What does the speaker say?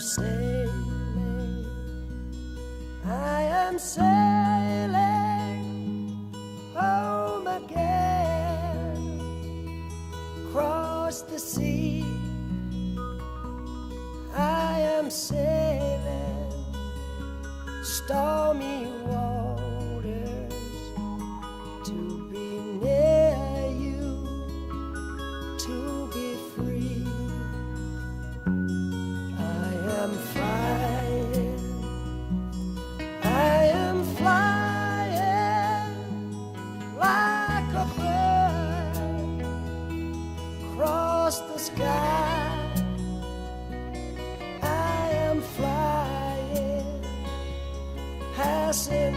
sailing, I am sailing home again, across the sea. I am sailing stormy waters to be near you, to be free. I am flying like a bird across the sky. I am flying, passing